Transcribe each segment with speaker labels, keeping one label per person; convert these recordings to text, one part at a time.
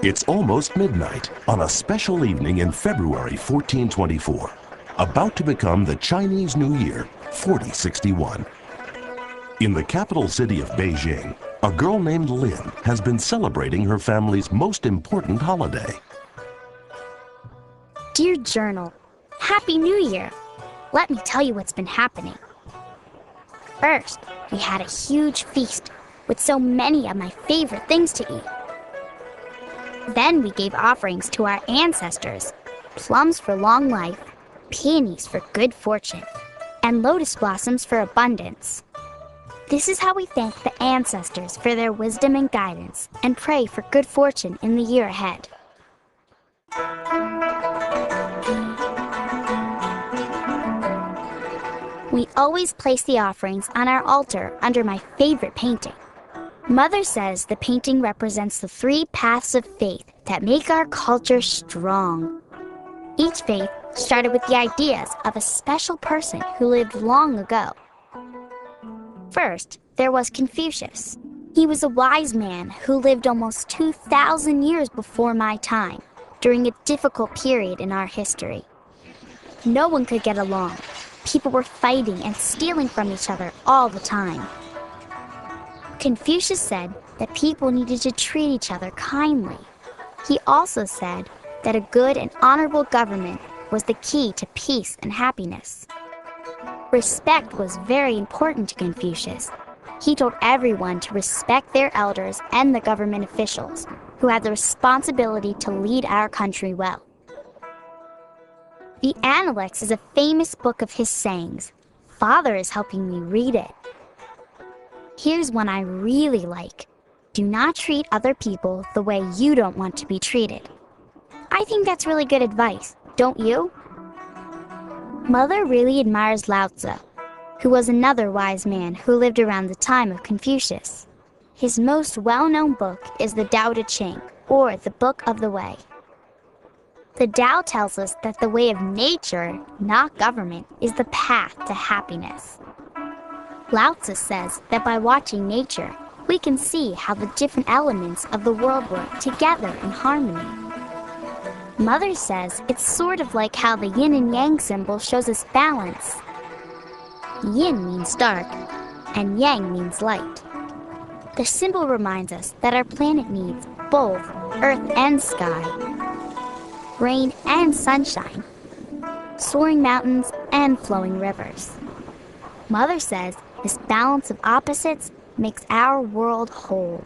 Speaker 1: It's almost midnight on a special evening in February 1424, about to become the Chinese New Year, 4061. In the capital city of Beijing, a girl named Lin has been celebrating her family's most important holiday.
Speaker 2: Dear Journal, Happy New Year! Let me tell you what's been happening. First, we had a huge feast with so many of my favorite things to eat. Then we gave offerings to our ancestors, plums for long life, peonies for good fortune, and lotus blossoms for abundance. This is how we thank the ancestors for their wisdom and guidance and pray for good fortune in the year ahead. We always place the offerings on our altar under my favorite painting. Mother says the painting represents the 3 paths of faith that make our culture strong. Each faith started with the ideas of a special person who lived long ago. First, there was Confucius. He was a wise man who lived almost 2,000 years before my time, during a difficult period in our history. No one could get along. People were fighting and stealing from each other all the time. Confucius said that people needed to treat each other kindly. He also said that a good and honorable government was the key to peace and happiness. Respect was very important to Confucius. He told everyone to respect their elders and the government officials, who had the responsibility to lead our country well. The Analects is a famous book of his sayings. Father is helping me read it. Here's one I really like. Do not treat other people the way you don't want to be treated. I think that's really good advice, don't you? Mother really admires Lao Tzu, who was another wise man who lived around the time of Confucius. His most well-known book is the Tao Te Ching, or the Book of the Way. The Tao tells us that the way of nature, not government, is the path to happiness. Lao Tzu says that by watching nature, we can see how the different elements of the world work together in harmony. Mother says it's sort of like how the yin and yang symbol shows us balance. Yin means dark, and yang means light. The symbol reminds us that our planet needs both earth and sky, rain and sunshine, soaring mountains and flowing rivers. Mother says this balance of opposites makes our world whole.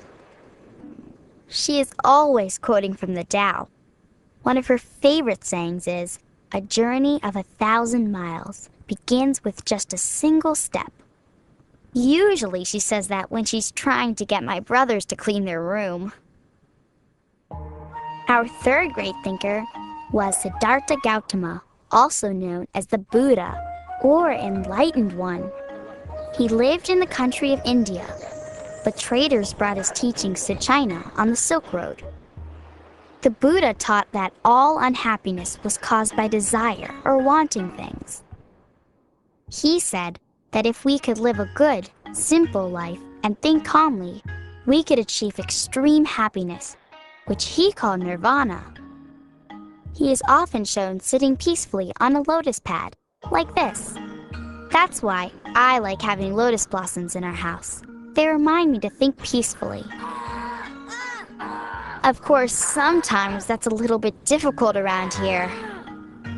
Speaker 2: She is always quoting from the Tao. One of her favorite sayings is, "A journey of 1,000 miles begins with just a single step." Usually she says that when she's trying to get my brothers to clean their room. Our third great thinker was Siddhartha Gautama, also known as the Buddha, or Enlightened One. He lived in the country of India, but traders brought his teachings to China on the Silk Road. The Buddha taught that all unhappiness was caused by desire or wanting things. He said that if we could live a good, simple life and think calmly, we could achieve extreme happiness, which he called nirvana. He is often shown sitting peacefully on a lotus pad, like this. That's why I like having lotus blossoms in our house. They remind me to think peacefully. Of course, sometimes that's a little bit difficult around here.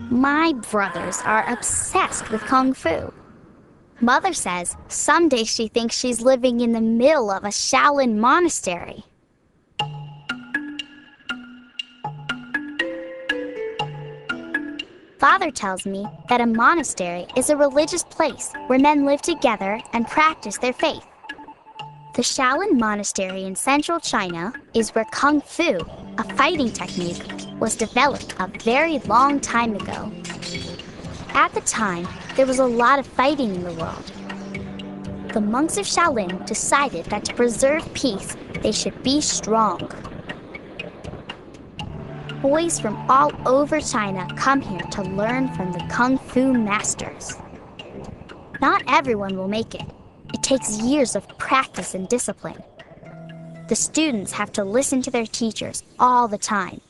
Speaker 2: My brothers are obsessed with Kung Fu. Mother says someday she thinks she's living in the middle of a Shaolin monastery. Father tells me that a monastery is a religious place where men live together and practice their faith. The Shaolin Monastery in central China is where Kung Fu, a fighting technique, was developed a very long time ago. At the time, there was a lot of fighting in the world. The monks of Shaolin decided that to preserve peace, they should be strong. Boys from all over China come here to learn from the Kung Fu masters. Not everyone will make it. It takes years of practice and discipline. The students have to listen to their teachers all the time,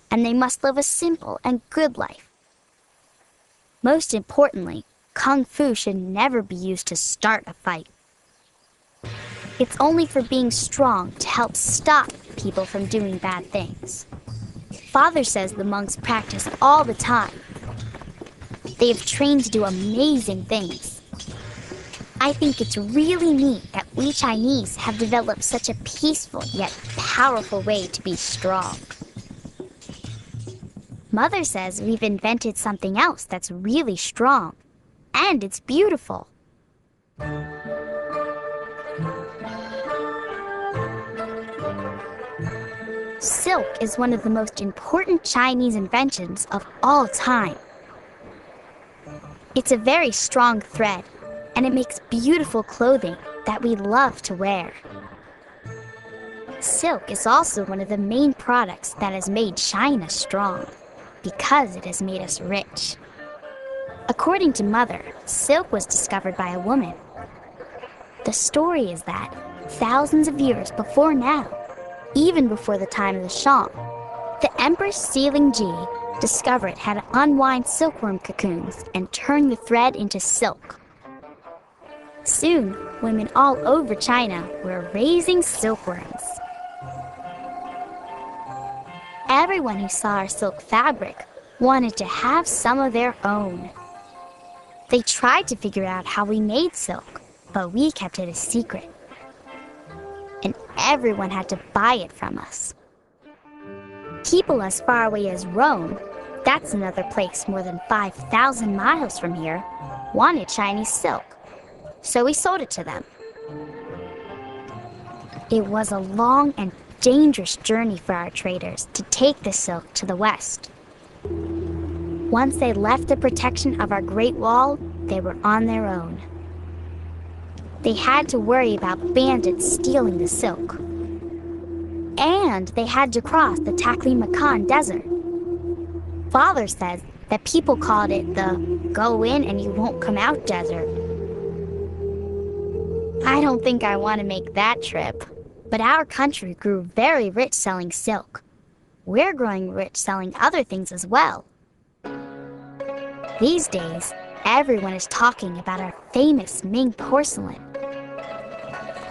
Speaker 2: and they must live a simple and good life. Most importantly, Kung Fu should never be used to start a fight. It's only for being strong to help stop people from doing bad things. Father says the monks practice all the time. They have trained to do amazing things. I think it's really neat that we Chinese have developed such a peaceful yet powerful way to be strong. Mother says we've invented something else that's really strong, and it's beautiful. Silk is one of the most important Chinese inventions of all time. It's a very strong thread, and it makes beautiful clothing that we love to wear. Silk is also one of the main products that has made China strong, because it has made us rich. According to Mother, silk was discovered by a woman. The story is that thousands of years before now, even before the time of the Shang, the Empress Xilingji discovered how to unwind silkworm cocoons and turn the thread into silk. Soon, women all over China were raising silkworms. Everyone who saw our silk fabric wanted to have some of their own. They tried to figure out how we made silk, but we kept it a secret. And everyone had to buy it from us. People as far away as Rome, that's another place more than 5,000 miles from here, wanted Chinese silk. So we sold it to them. It was a long and dangerous journey for our traders to take the silk to the west. Once they left the protection of our Great Wall, they were on their own. They had to worry about bandits stealing the silk. And they had to cross the Taklamakan Desert. Father says that people called it the go in and you won't come out desert. I don't think I want to make that trip. But our country grew very rich selling silk. We're growing rich selling other things as well. These days, everyone is talking about our famous Ming porcelain.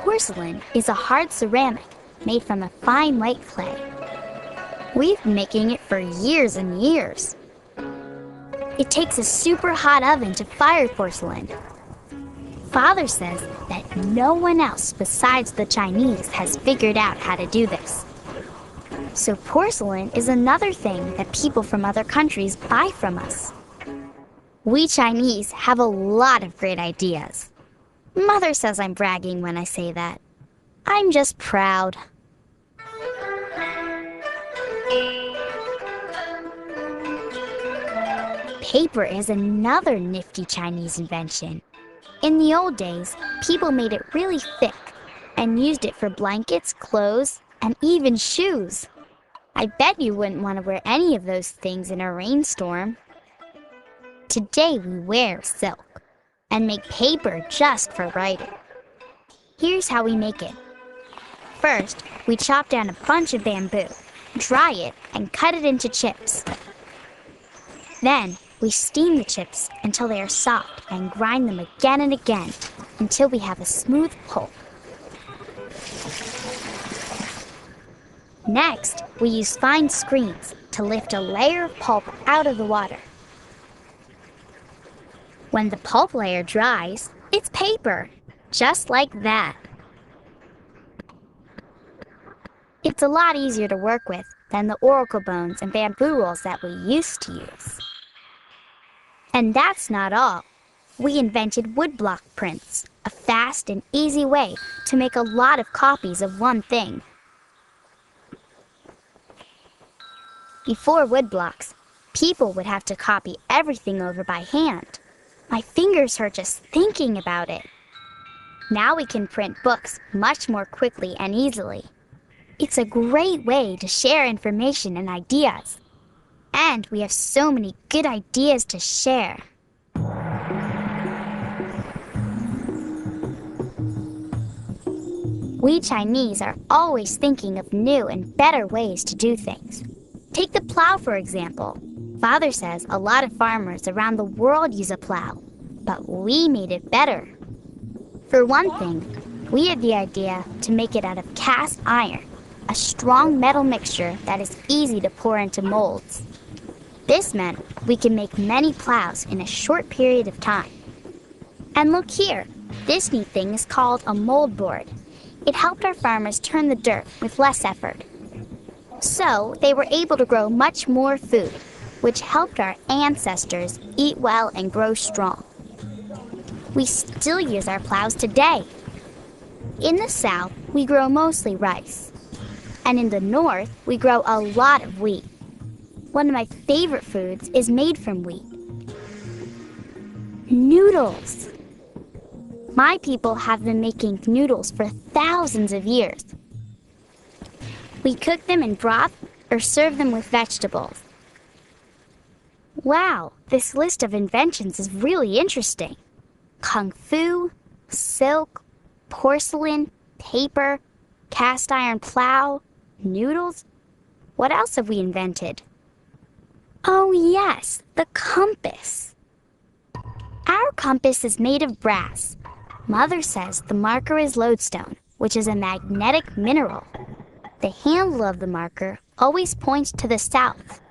Speaker 2: Porcelain is a hard ceramic made from a fine white clay. We've been making it for years and years. It takes a super hot oven to fire porcelain. Father says that no one else besides the Chinese has figured out how to do this. So porcelain is another thing that people from other countries buy from us. We Chinese have a lot of great ideas. Mother says I'm bragging when I say that. I'm just proud. Paper is another nifty Chinese invention. In the old days, people made it really thick and used it for blankets, clothes, and even shoes. I bet you wouldn't want to wear any of those things in a rainstorm. Today we wear silk and make paper just for writing. Here's how we make it. First, we chop down a bunch of bamboo, dry it, and cut it into chips. Then, we steam the chips until they are soft and grind them again and again until we have a smooth pulp. Next, we use fine screens to lift a layer of pulp out of the water. When the pulp layer dries, it's paper, just like that. It's a lot easier to work with than the oracle bones and bamboo rolls that we used to use. And that's not all. We invented woodblock prints, a fast and easy way to make a lot of copies of one thing. Before woodblocks, people would have to copy everything over by hand. My fingers hurt just thinking about it. Now we can print books much more quickly and easily. It's a great way to share information and ideas. And we have so many good ideas to share. We Chinese are always thinking of new and better ways to do things. Take the plow, for example. Father says a lot of farmers around the world use a plow, but we made it better. For one thing, we had the idea to make it out of cast iron, a strong metal mixture that is easy to pour into molds. This meant we could make many plows in a short period of time. And look here, this neat thing is called a mold board. It helped our farmers turn the dirt with less effort. So they were able to grow much more food, which helped our ancestors eat well and grow strong. We still use our plows today. In the South, we grow mostly rice. And in the North, we grow a lot of wheat. One of my favorite foods is made from wheat. Noodles. My people have been making noodles for thousands of years. We cook them in broth or serve them with vegetables. Wow, this list of inventions is really interesting. Kung fu, silk, porcelain, paper, cast iron plow, noodles. What else have we invented? Oh yes, the compass. Our compass is made of brass. Mother says the marker is lodestone, which is a magnetic mineral. The handle of the marker always points to the south.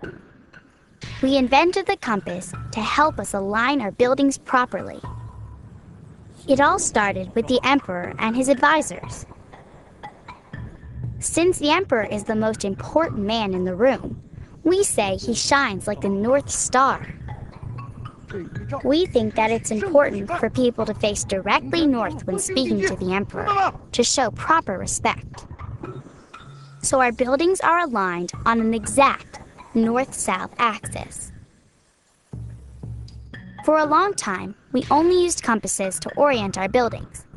Speaker 2: We invented the compass to help us align our buildings properly. It all started with the emperor and his advisors. Since the emperor is the most important man in the room, we say he shines like the North Star. We think that it's important for people to face directly north when speaking to the emperor, to show proper respect. So our buildings are aligned on an exact north-south axis. For a long time, we only used compasses to orient our buildings.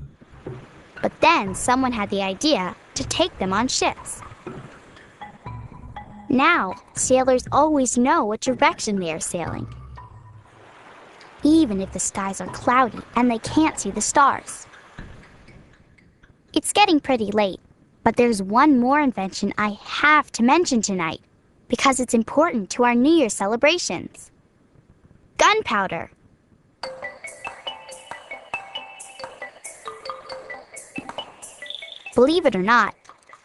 Speaker 2: But then someone had the idea to take them on ships. Now, sailors always know what direction they are sailing, even if the skies are cloudy and they can't see the stars. It's getting pretty late, but there's one more invention I have to mention tonight because it's important to our New Year celebrations. Gunpowder. Believe it or not,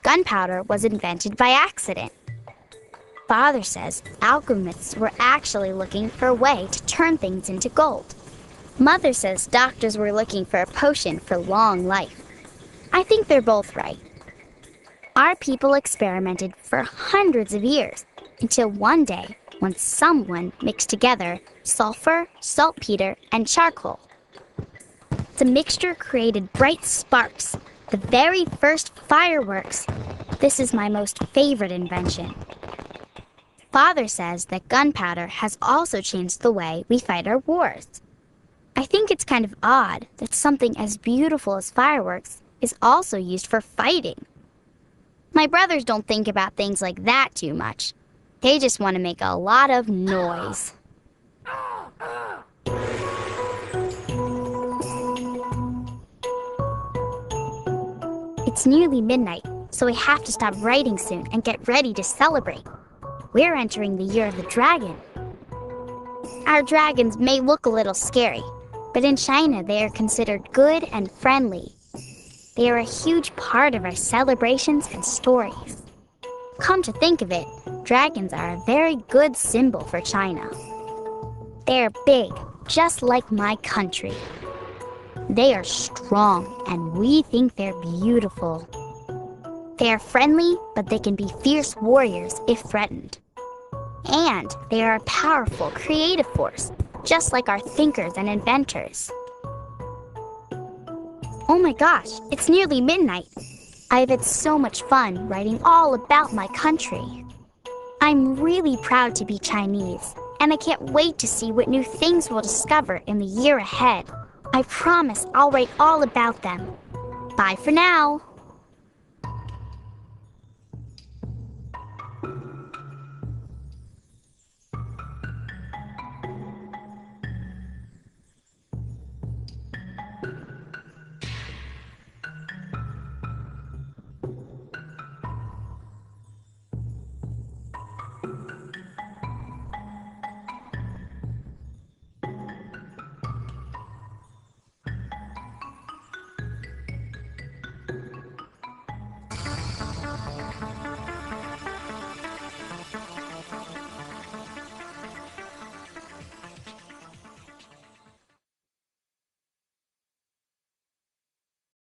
Speaker 2: gunpowder was invented by accident. Father says alchemists were actually looking for a way to turn things into gold. Mother says doctors were looking for a potion for long life. I think they're both right. Our people experimented for hundreds of years until one day when someone mixed together sulfur, saltpeter, and charcoal. The mixture created bright sparks, the very first fireworks. This is my most favorite invention. Father says that gunpowder has also changed the way we fight our wars. I think it's kind of odd that something as beautiful as fireworks is also used for fighting. My brothers don't think about things like that too much. They just want to make a lot of noise. It's nearly midnight, so we have to stop writing soon and get ready to celebrate. We're entering the year of the dragon. Our dragons may look a little scary, but in China they are considered good and friendly. They are a huge part of our celebrations and stories. Come to think of it, dragons are a very good symbol for China. They are big, just like my country. They are strong, and we think they're beautiful. They are friendly, but they can be fierce warriors if threatened. And they are a powerful, creative force, just like our thinkers and inventors. Oh my gosh, it's nearly midnight. I've had so much fun writing all about my country. I'm really proud to be Chinese, and I can't wait to see what new things we'll discover in the year ahead. I promise I'll write all about them. Bye for now.